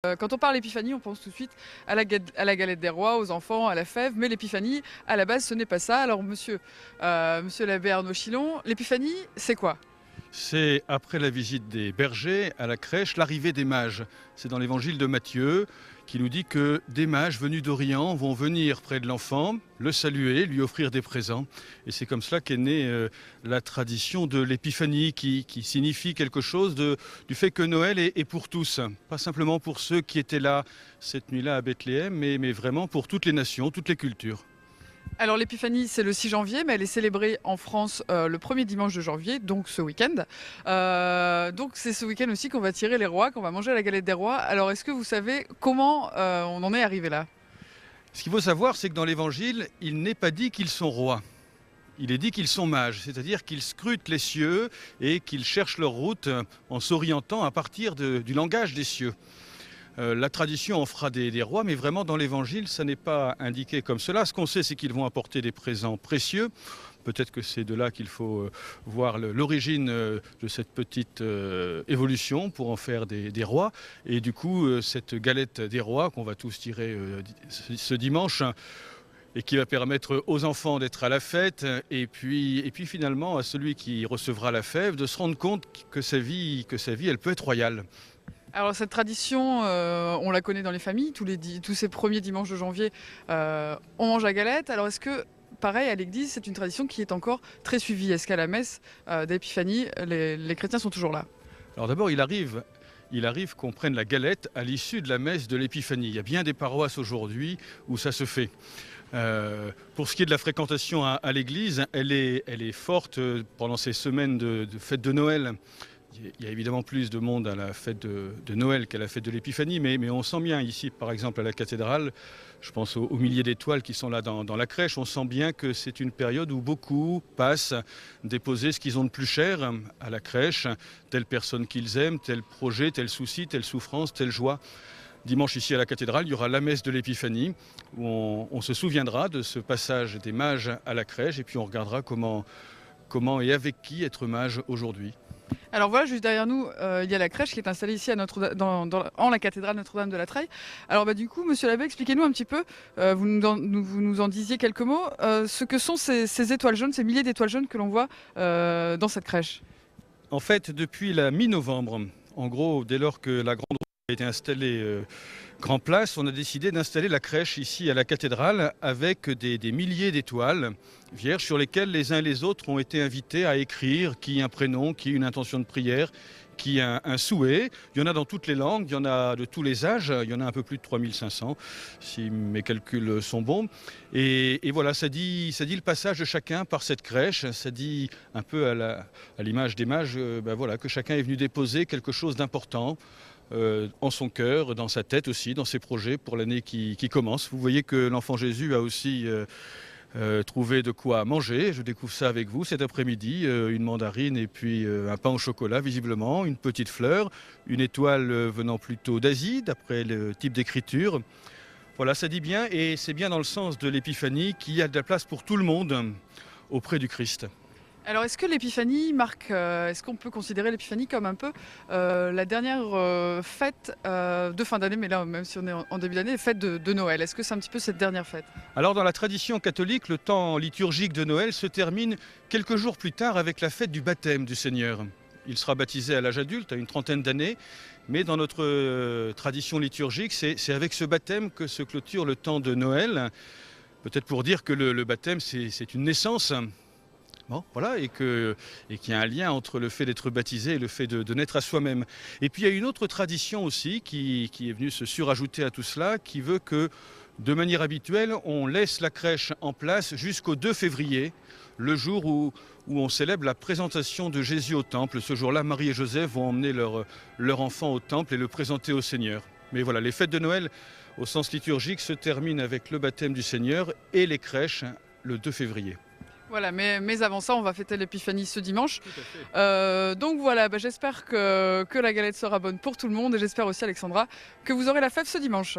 Quand on parle épiphanie, on pense tout de suite à la galette des rois, aux enfants, à la fève, mais l'épiphanie, à la base, ce n'est pas ça. Alors monsieur l'abbé Arnaud Chilon, l'épiphanie, c'est quoi? C'est après la visite des bergers à la crèche, l'arrivée des mages. C'est dans l'évangile de Matthieu qui nous dit que des mages venus d'Orient vont venir près de l'enfant, le saluer, lui offrir des présents. Et c'est comme cela qu'est née la tradition de l'épiphanie qui signifie quelque chose du fait que Noël est pour tous. Pas simplement pour ceux qui étaient là cette nuit-là à Bethléem, mais vraiment pour toutes les nations, toutes les cultures. Alors l'épiphanie, c'est le 6 janvier, mais elle est célébrée en France le premier dimanche de janvier, donc ce week-end. Donc c'est ce week-end aussi qu'on va tirer les rois, qu'on va manger la galette des rois. Alors est-ce que vous savez comment on en est arrivé là? Ce qu'il faut savoir, c'est que dans l'évangile, il n'est pas dit qu'ils sont rois. Il est dit qu'ils sont mages, c'est-à-dire qu'ils scrutent les cieux et qu'ils cherchent leur route en s'orientant à partir du langage des cieux. La tradition en fera des rois, mais vraiment dans l'évangile, ça n'est pas indiqué comme cela. Ce qu'on sait, c'est qu'ils vont apporter des présents précieux. Peut-être que c'est de là qu'il faut voir l'origine de cette petite évolution pour en faire des rois. Et du coup, cette galette des rois qu'on va tous tirer ce dimanche, et qui va permettre aux enfants d'être à la fête, et puis finalement à celui qui recevra la fève de se rendre compte que sa vie, elle peut être royale. Alors cette tradition, on la connaît dans les familles, tous ces premiers dimanches de janvier, on mange la galette. Alors est-ce que, pareil, à l'église, c'est une tradition qui est encore très suivie? Est-ce qu'à la messe d'Épiphanie, les chrétiens sont toujours là? Alors d'abord, il arrive qu'on prenne la galette à l'issue de la messe de l'Épiphanie. Il y a bien des paroisses aujourd'hui où ça se fait. Pour ce qui est de la fréquentation à l'église, elle est forte pendant ces semaines de fête de Noël. Il y a évidemment plus de monde à la fête de Noël qu'à la fête de l'Épiphanie, mais on sent bien ici, par exemple à la cathédrale, je pense aux milliers d'étoiles qui sont là dans la crèche, on sent bien que c'est une période où beaucoup passent déposer ce qu'ils ont de plus cher à la crèche, telle personne qu'ils aiment, tel projet, tel souci, telle souffrance, telle joie. Dimanche ici à la cathédrale, il y aura la messe de l'Épiphanie où on se souviendra de ce passage des mages à la crèche et puis on regardera comment et avec qui être mage aujourd'hui. Alors voilà, juste derrière nous, il y a la crèche qui est installée ici en la cathédrale Notre-Dame de la Treille. Alors du coup, monsieur l'abbé, expliquez-nous un petit peu, vous nous en disiez quelques mots, ce que sont ces étoiles jaunes, ces milliers d'étoiles jaunes que l'on voit dans cette crèche. En fait, depuis la mi-novembre, en gros, dès lors que la grande roue a été installée Grand Place, on a décidé d'installer la crèche ici à la cathédrale avec des milliers d'étoiles vierges sur lesquelles les uns et les autres ont été invités à écrire qui un prénom, qui une intention de prière, qui un souhait. Il y en a dans toutes les langues, il y en a de tous les âges, il y en a un peu plus de 3500 si mes calculs sont bons. Et voilà, ça dit le passage de chacun par cette crèche, ça dit un peu à l'image des mages voilà, que chacun est venu déposer quelque chose d'important. En son cœur, dans sa tête aussi, dans ses projets pour l'année qui commence. Vous voyez que l'enfant Jésus a aussi trouvé de quoi manger. Je découvre ça avec vous cet après-midi, une mandarine et puis un pain au chocolat visiblement, une petite fleur, une étoile venant plutôt d'Asie, d'après le type d'écriture. Voilà, ça dit bien et c'est bien dans le sens de l'épiphanie qu'il y a de la place pour tout le monde auprès du Christ. Alors est-ce que l'épiphanie marque, est-ce qu'on peut considérer l'épiphanie comme un peu la dernière fête de fin d'année, mais là même si on est en début d'année, fête de Noël? Est-ce que c'est un petit peu cette dernière fête? Alors dans la tradition catholique, le temps liturgique de Noël se termine quelques jours plus tard avec la fête du baptême du Seigneur. Il sera baptisé à l'âge adulte, à une trentaine d'années, mais dans notre tradition liturgique, c'est avec ce baptême que se clôture le temps de Noël. Peut-être pour dire que le baptême, c'est une naissance. Bon, voilà, et qu'il y a un lien entre le fait d'être baptisé et le fait de naître à soi-même. Et puis il y a une autre tradition aussi qui est venue se surajouter à tout cela, qui veut que de manière habituelle, on laisse la crèche en place jusqu'au 2 février, le jour où on célèbre la présentation de Jésus au temple. Ce jour-là, Marie et Joseph vont emmener leur enfant au temple et le présenter au Seigneur. Mais voilà, les fêtes de Noël, au sens liturgique, se terminent avec le baptême du Seigneur et les crèches le 2 février. Voilà, mais avant ça, on va fêter l'épiphanie ce dimanche. Tout à fait. Donc voilà, j'espère que la galette sera bonne pour tout le monde et j'espère aussi, Alexandra, que vous aurez la fève ce dimanche.